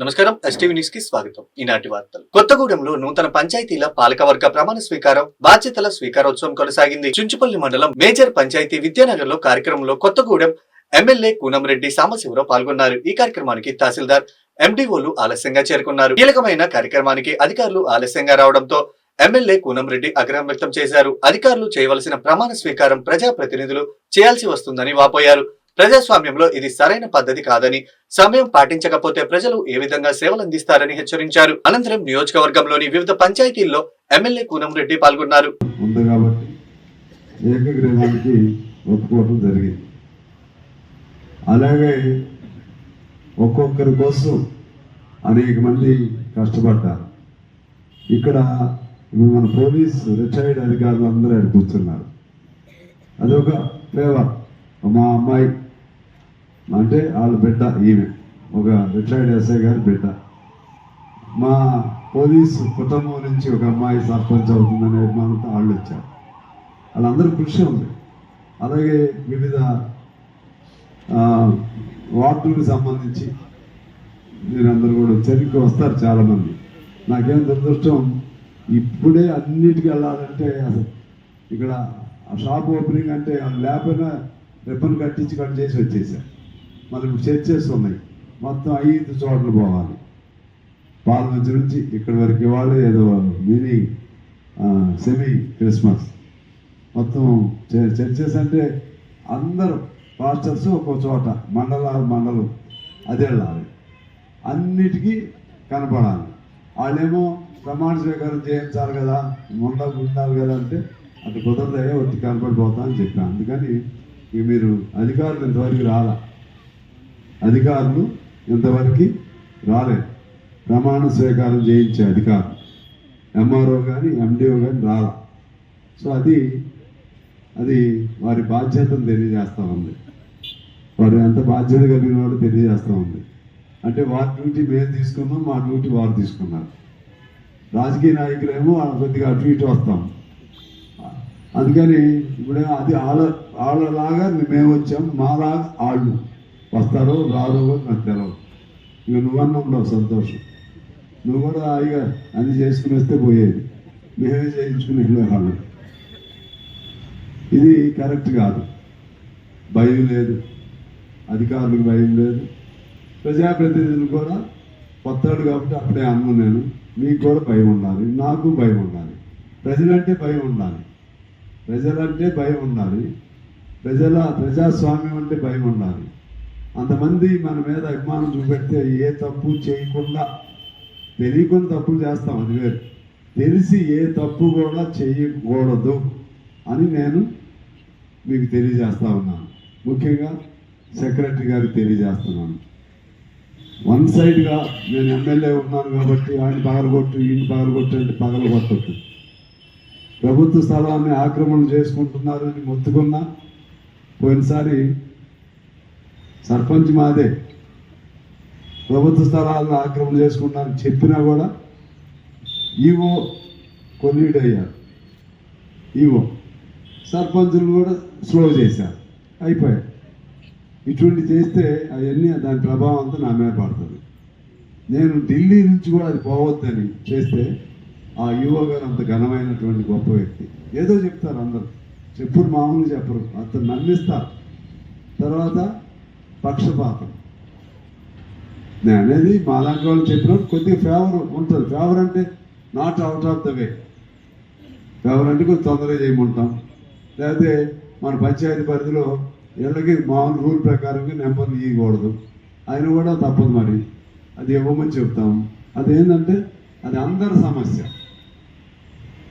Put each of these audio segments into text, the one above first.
నమస్కారం. STV news కి స్వాగతం. ఈనాటి వార్తలు. కొత్తగూడెంలో నూతన పంచాయతీల పాలకవర్గ ప్రమాణ స్వీకారం, బాధ్యతల స్వీకారోత్సవం కొనసాగింది. చుంచుపల్లి మండలం మేజర్ పంచాయతీ విద్యానగర్ లో కార్యక్రమంలో కొత్తగూడెం ఎమ్మెల్యే కూనంరెడ్డి సాంబశివరావు పాల్గొన్నారు. ఈ కార్యక్రమానికి తహసీల్దార్ ఎండీఓలు ఆలస్యంగా చేరుకున్నారు. కీలకమైన కార్యక్రమానికి అధికారులు ఆలస్యంగా రావడంతో ఎమ్మెల్యే కూనంరెడ్డి ఆగ్రహం వ్యక్తం చేశారు. అధికారులు చేయవలసిన ప్రమాణ స్వీకారం ప్రజాప్రతినిధులు చేయాల్సి వస్తుందని వాపోయారు. ప్రజాస్వామ్యంలో ఇది సరైన పద్ధతి కాదని, సమయం పాటించకపోతే ప్రజలు ఏ విధంగా సేవలు అందిస్తారని హెచ్చరించారు. అనంతరం నియోజకవర్గంలోని వివిధ పంచాయతీల్లో ఎమ్మెల్యే కూనంరెడ్డి పాల్గొన్నారు. అలాగే ఒక్కొక్కరి కోసం అనేక మంది కష్టపడ్డారు. ఇక్కడ మన పోలీస్ రిటైర్డ్ అధికారులు అందరూ ఇక్కడ కూర్చున్నారు. అదొక ఫేవర్. మా అమ్మాయి అంటే వాళ్ళ బిడ్డ, ఈమె ఒక రిటైర్డ్ ఎస్ఐ గారి బిడ్డ. మా పోలీసు కుటుంబం నుంచి ఒక అమ్మాయి సర్పంచ్ అవుతుందనే అభిమానంతో వాళ్ళు వచ్చారు. వాళ్ళందరూ కృషి ఉంది. అలాగే వివిధ వార్డులకు సంబంధించి మీరందరూ కూడా చెరికి వస్తారు చాలామంది. నాకేం దురదృష్టం, ఇప్పుడే అన్నిటికీ వెళ్ళాలంటే అసలు ఇక్కడ షాప్ ఓపెనింగ్ అంటే లేకపోయినా రిబ్బన్ కట్టించి కట్ చేసి వచ్చేసారు. మళ్ళీ ఇప్పుడు చర్చెస్ ఉన్నాయి, మొత్తం 5 చోట్ల పోవాలి. పార్లమెంట్ నుంచి ఇక్కడి వరకు ఇవ్వాలి. ఏదో మినీ సెమీ క్రిస్మస్ మొత్తం చర్చెస్ అంటే అందరూ పాస్టర్స్ ఒక్కో చోట, మండలం అదే వెళ్ళాలి. అన్నిటికీ కనపడాలి. వాళ్ళేమో ప్రమాణ స్వీకారం చేయించాలి కదా, ఉండాలి కదా అంటే అటు కుదరదయ్యే వచ్చి కనపడిపోతా అని చెప్పాను. అందుకని మీరు అధికారులు ఇంతవరకు రాలేదు. ప్రమాణ స్వీకారం చేయించే అధికారులు ఎంఆర్ఓ కానీ ఎండిఓ కానీ రాలా. సో అది వారి బాధ్యతను తెలియజేస్తూ ఉంది. వారు ఎంత బాధ్యత కలిగిన వాడు తెలియజేస్తూ ఉంది. అంటే వారి డ్యూటీ మేము తీసుకున్నాం, మా డ్యూటీ వారు తీసుకున్నారు. రాజకీయ నాయకులేమో కొద్దిగా అటు ఇటు వస్తాం. అందుకని ఇప్పుడు అది వాళ్ళలాగా మేము వచ్చాం, మాలాగా వాళ్ళు వస్తారో రారో నాకు తెలియదు. ఇక నువ్వన్నంలో సంతోషం, నువ్వు కూడా హాయిగా అది చేసుకుని వస్తే పోయేది, మేమే చేయించుకుని వెళ్ళేవాళ్ళం. ఇది కరెక్ట్ కాదు. భయం లేదు, అధికారులకు భయం లేదు, ప్రజాప్రతినిధులు కూడా కొత్తాడు కాబట్టి అప్పుడే అన్ను నేను. మీకు కూడా భయం ఉండాలి, నాకు భయం ఉండాలి, ప్రజలంటే భయం ఉండాలి, ప్రజాస్వామ్యం అంటే భయం ఉండాలి. అంతమంది మన మీద అభిమానం చూపెడితే ఏ తప్పు చేయకుండా, తెలియకుండా తప్పులు చేస్తాం, అది వేరు. తెలిసి ఏ తప్పు కూడా చేయకూడదు అని నేను మీకు తెలియజేస్తా ఉన్నాను. ముఖ్యంగా సెక్రటరీ గారికి తెలియజేస్తున్నాను. వన్ సైడ్గా నేను ఎమ్మెల్యే ఉన్నాను కాబట్టి ఆయన పగలగొట్టు, ఈయన పగలగొట్టు అంటే పగలగొట్టద్దు. ప్రభుత్వ స్థలాన్ని ఆక్రమణ చేసుకుంటున్నారని మొత్తుకున్నా, పోయినసారి సర్పంచ్ మాదే, ప్రభుత్వ స్థలాలను ఆక్రమణ చేసుకుంటారని చెప్పినా కూడా ఈవో కొలీడ్ అయ్యారు. ఈవో సర్పంచులు కూడా స్లో చేశారు, అయిపోయాయి. ఇటువంటి చేస్తే అవన్నీ దాని ప్రభావం అంతా నా మీద పడుతుంది. నేను ఢిల్లీ నుంచి కూడా అది పోవద్దని చేస్తే ఆ ఈవో గారు అంత ఘనమైనటువంటి గొప్ప వ్యక్తి. ఏదో చెప్తారు అందరూ, చెప్పుడు మామూలు చెప్పరు, అతను నమ్మిస్తారు. తర్వాత పక్షపాతం. నేను అనేది మా లాంటి వాళ్ళు చెప్పినప్పుడు కొద్దిగా ఫేవర్ ఉంటుంది. ఫేవర్ అంటే not out of the way. Favour అంటే కొంచెం తొందరగా చేయమంటాం, లేకపోతే మన పంచాయతీ పరిధిలో వీళ్ళకి మామూలు రూల్ ప్రకారంగా నెంబర్లు ఇవ్వకూడదు, ఆయన కూడా తప్పదు, మరి అది ఇవ్వమని చెప్తాం. అదేంటంటే అది అందరి సమస్య.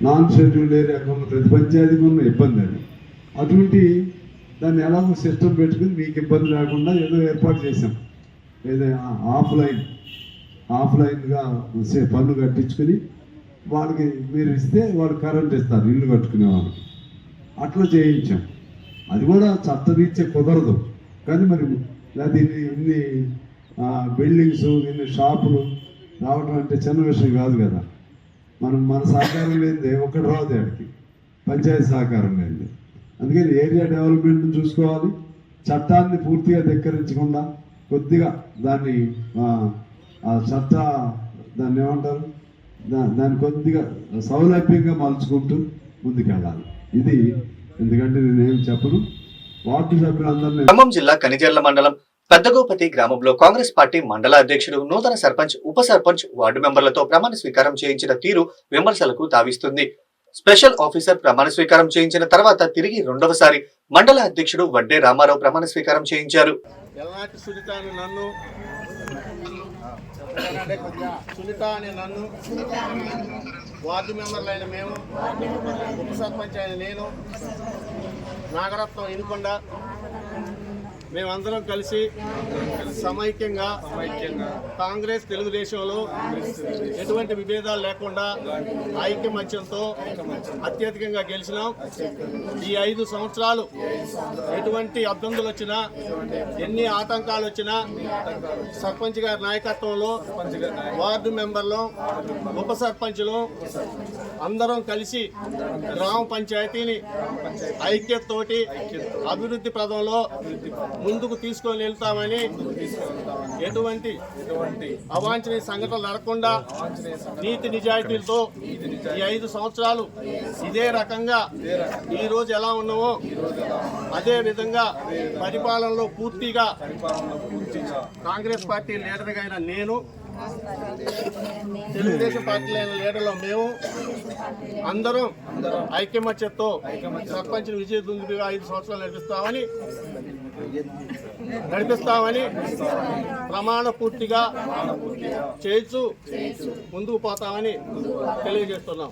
నాన్ షెడ్యూల్డ్ ఏరియాలో ఉన్న ప్రతి పంచాయతీకి ఉన్న ఇబ్బంది అది. అటువంటి దాన్ని ఎలాగో సిస్టమ్ పెట్టుకుని మీకు ఇబ్బంది లేకుండా ఏదో ఏర్పాటు చేసాం. ఏదో ఆఫ్లైన్గా పన్ను కట్టించుకుని వాళ్ళకి మీరు ఇస్తే వాళ్ళు కరెంట్ ఇస్తారు, ఇల్లు కట్టుకునే వాళ్ళకి. అట్లా చేయించాం. అది కూడా చట్టరీత్యా కుదరదు, కానీ మరి లేదా ఇన్ని బిల్డింగ్స్, ఇన్ని షాపులు రావడం అంటే చిన్న విషయం కాదు కదా. మన సహకారం లేనిదే ఒక్కటి రాదు ఆడికి, పంచాయతీ సహకారం లేనిది. అందుకని ఏరియా డెవలప్మెంట్ని చూసుకోవాలి. చట్టాన్ని పూర్తిగా ధిక్కరించకుండా కొద్దిగా దాన్ని ఆ చట్ట దాన్ని ఏమంటారు, దాన్ని కొద్దిగా సౌలభ్యంగా మలుచుకుంటూ ముందుకెళ్ళాలి. ఇది ఎందుకంటే నేనేం చెప్పను. వార్డు సభ్యులందరినీ ఖమ్మం జిల్లా కనిజర్ల మండలం పెద్దగోపతి గ్రామంలో కాంగ్రెస్ పార్టీ మండల అధ్యక్షుడు నూతన సర్పంచ్, ఉప సర్పంచ్, వార్డు మెంబర్లతో ప్రమాణ స్వీకారం చేయించిన తీరు విమర్శలకు తావిస్తుంది. స్పెషల్ ఆఫీసర్ ప్రమాణ స్వీకారం చేయించిన తర్వాత తిరిగి రెండవసారి మండల అధ్యక్షుడు వడ్డే రామారావు ప్రమాణ స్వీకారం చేయించారు. సునీత అనే నన్ను, వార్డు మెంబర్లైన మేము, ఉప సర్పంచ్ అయిన నేను, నాగరత్నం ఇనుకొండ, మేమందరం కలిసి సమైక్యంగా కాంగ్రెస్ తెలుగుదేశంలో ఎటువంటి విభేదాలు లేకుండా ఐక్యమత్యంతో అత్యధికంగా గెలిచినాం. ఈ 5 సంవత్సరాలు ఎటువంటి ఇబ్బందులు వచ్చినా, ఎన్ని ఆటంకాలు వచ్చినా సర్పంచ్ గారి నాయకత్వంలో వార్డు మెంబర్లు, ఉప సర్పంచ్లు అందరం కలిసి గ్రామ పంచాయతీని ఐక్యతతోటి అభివృద్ధి పదంలో ముందుకు తీసుకొని వెళ్తామని, ఎటువంటి అవాంఛనీయ సంఘటనలు జరగకుండా నీతి నిజాయితీలతో ఈ 5 సంవత్సరాలు ఇదే రకంగా ఈ రోజు ఎలా ఉన్నామో అదే విధంగా పరిపాలనలో పూర్తిగా కాంగ్రెస్ పార్టీ లీడర్గా అయిన నేను, తెలుగుదేశం పార్టీ లీడర్లో మేము అందరం ఐక్యమత్యంతో సర్పంచ్ విజయదుందుగా 5 సంవత్సరాలు నడిపిస్తామని ప్రమాణ పూర్తిగా చేస్తూ ముందుకు పోతామని తెలియజేస్తున్నాం.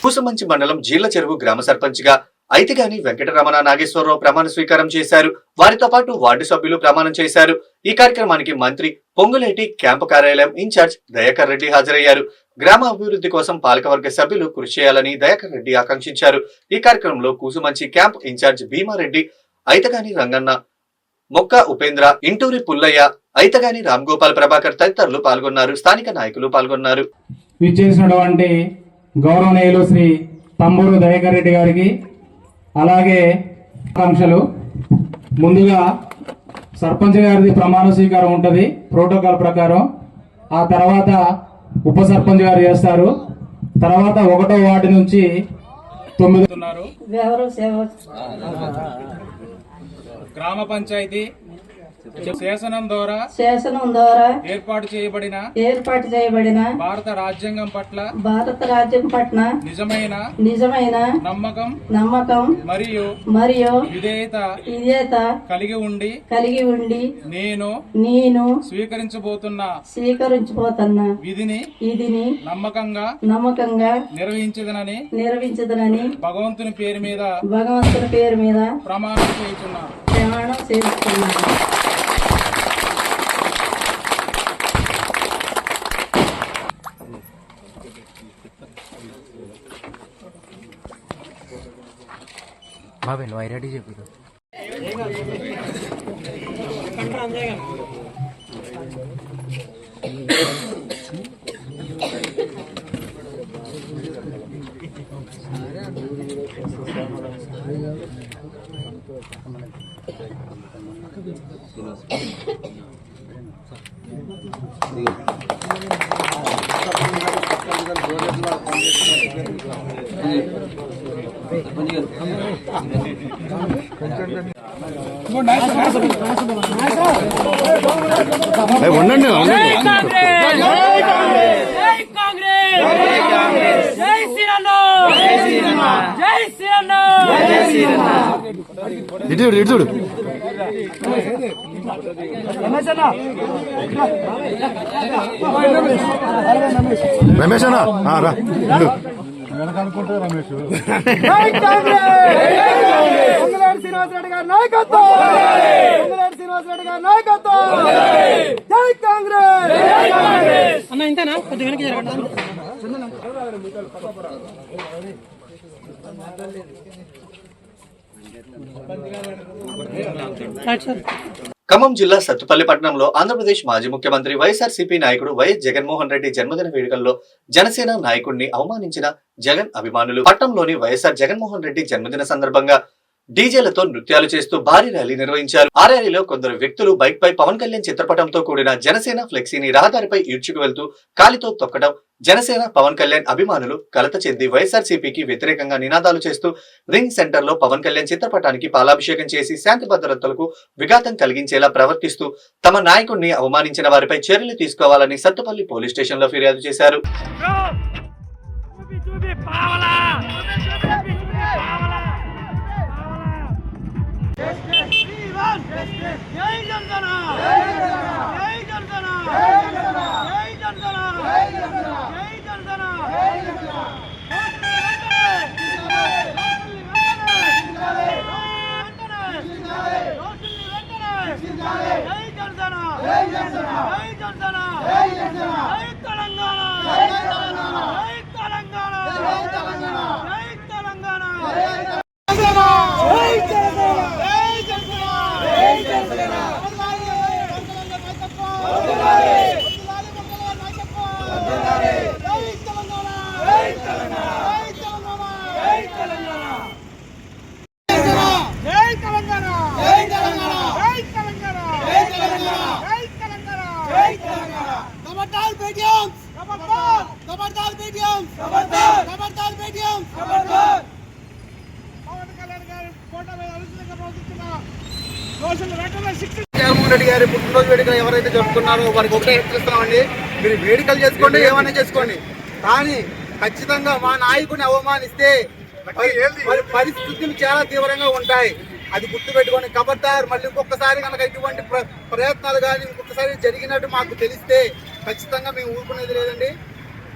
పూసమంచి మండలం జీళ్ల చెరువు గ్రామ సర్పంచ్ గా ఐతిగాని వెంకటరమణ నాగేశ్వరరావు ప్రమాణ స్వీకారం చేశారు. వారితో పాటు వార్డు సభ్యులు ప్రమాణం చేశారు. ఈ కార్యక్రమానికి మంత్రి పొంగులేటి క్యాంపు కార్యాలయం ఇన్ఛార్జ్ దయాకర్ రెడ్డి హాజరయ్యారు. గ్రామ అభివృద్ధి కోసం పాలకవర్గ సభ్యులు కృషి చేయాలని దయాకర్ రెడ్డి ఆకాంక్షించారు. ఈ కార్యక్రమంలో కూసుమంచి క్యాంప్ ఇన్ఛార్జ్ భీమారెడ్డి, ఐతగాని రంగన్న, మొక్క ఉపేంద్ర, ఇంటూరి పుల్లయ్య, ఐతగాని రామ్గోపాల్ ప్రభాకర్ తదితరులు పాల్గొన్నారు. స్థానిక నాయకులు పాల్గొన్నారు. విచ్చేసినటువంటి గౌరవనీయులు శ్రీ తంబూరు దయాకర్ రెడ్డి గారికి, అలాగే ఆకాంక్షలు. ముందుగా సర్పంచ్ గారిది ప్రమాణ స్వీకారం ఉంటుంది ప్రోటోకాల్ ప్రకారం. ఆ తర్వాత ఉప సర్పంచ్ గారు చేస్తారు. తర్వాత 1వ వార్డు నుంచి 9 ఉన్నారు. గ్రామ పంచాయతీ శాసనం ద్వారా ఏర్పాటు చేయబడిన భారత రాజ్యాంగం పట్ల నిజమైన నమ్మకం మరియు విధేయత కలిగి ఉండి నేను స్వీకరించబోతున్న విధిని నమ్మకంగా నిర్వహించదనని భగవంతుని పేరు మీద ప్రమాణం చేస్తున్నాను. బాబాయ్ నువ్వు రెడీ చెప్పు. ఉండండి ఇటు చూడు రమేష్ అన్న రా వెనకనుకుంటే రమేష్ శ్రీనివాసరెడ్డి గారి నాయకత్వం, శ్రీనివాసరెడ్డి గారి నాయకత్వం. జై కాంగ్రెస్. అన్న ఇంతేనా, కొద్దిగా వెనక్కి జరగండి. ఖమ్మం జిల్లా సత్తుపల్లి పట్టణంలో ఆంధ్రప్రదేశ్ మాజీ ముఖ్యమంత్రి వైఎస్ఆర్సీపీ నాయకుడు వైఎస్ జగన్మోహన్ రెడ్డి జన్మదిన వేడుకల్లో జనసేన నాయకుడిని అవమానించిన జగన్ అభిమానులు. పట్టణంలోని వైఎస్ఆర్ జగన్మోహన్ రెడ్డి జన్మదిన సందర్భంగా డీజేలతో నృత్యాలు చేస్తూ భారీ ర్యాలీ నిర్వహించారు. ఆ ర్యాలీలో కొందరు వ్యక్తులు బైక్ పై పవన్ కళ్యాణ్ చిత్రపటంతో కూడిన జనసేన ఫ్లెక్సీని రహదారిపై ఈడ్చుకు వెళ్తూ కాలితో తొక్కడం, జనసేన పవన్ కళ్యాణ్ అభిమానులు కలత చెంది వైఎస్ఆర్సీపీకి వ్యతిరేకంగా నినాదాలు చేస్తూ రింగ్ సెంటర్ లో పవన్ కళ్యాణ్ చిత్రపటానికి పాలాభిషేకం చేసి శాంతి భద్రతలకు విఘాతం కలిగించేలా ప్రవర్తిస్తూ తమ నాయకుడిని అవమానించిన వారిపై చర్యలు తీసుకోవాలని సత్తుపల్లి పోలీస్ స్టేషన్ లో ఫిర్యాదు చేశారు. జగన్మోహన్ రెడ్డి గారి పుట్టినరోజు వేడుకలు ఎవరైతే జరుపుకున్నారో వారికి ఒకటే హెచ్చరిస్తున్నామండి. మీరు వేడుకలు చేసుకోండి, ఏమైనా చేసుకోండి, కానీ ఖచ్చితంగా మా నాయకుడిని అవమానిస్తే పరిస్థితులు చాలా తీవ్రంగా ఉంటాయి. అది గుర్తుపెట్టుకొని ఖబర్దార్. మళ్ళీ ఇంకొకసారి కనుక ఇటువంటి ప్రయత్నాలు కానీ ఇంకొకసారి జరిగినట్టు మాకు తెలిస్తే ఖచ్చితంగా మేము ఊరుకునేది లేదండి.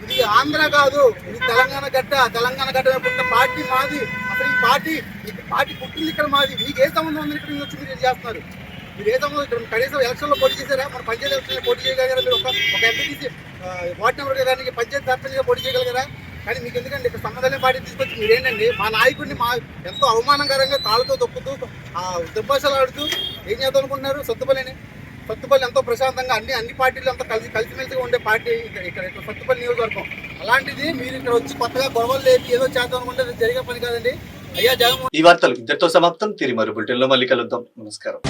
ఇది ఆంధ్ర కాదు, ఇది తెలంగాణ గడ్డ. తెలంగాణ గడ్డ పుట్టిన పార్టీ మాది. అసలు ఈ పార్టీ పుట్టింది ఇక్కడ మాది. మీకు ఏ సంబంధం ఉంది? ఇక్కడ వచ్చి మీరు చేస్తున్నారు. మీరు ఏ సంబంధం? ఇక్కడ కనీసం ఎలక్షన్లో పోటీ చేశారా? మన పంచాయతీ ఎలక్షన్లో పోటీ చేయగలిగారా? మీరు ఒక ఎంపీటీసీ వార్డు నెంబర్ గారికి పంచాయతీ సర్పంచ్గా పోటీ చేయగలిగారా? కానీ మీకు ఎందుకండి ఇక్కడ సంబంధాలే పార్టీ తీసుకొచ్చి మీరేంటండి మా నాయకుడిని ఎంతో అవమానకరంగా కాళ్ళతో తొక్కుతూ దుర్భాషలు ఆడుతూ ఏం చేద్దాం అనుకుంటున్నారు? సత్తుపల్లి ఎంతో ప్రశాంతంగా అన్ని పార్టీలు అంతా కలిసిమెలిసిగా ఉండే పార్టీ ఇక్కడ సత్తుపల్లి నియోజకవర్గం. అలాంటిది మీరు ఇక్కడ వచ్చి కొత్తగా గొడవలు లేపి ఏదో చేద్దాం అనుకుంటే జరిగే పని కాదండి. అయ్యా జగన్మోహన్. ఈ వార్తలు ఇంతటితో సమాప్తం. తిరిగి మరో బులెటిన్లో మళ్ళీ కలుద్దాం. నమస్కారం.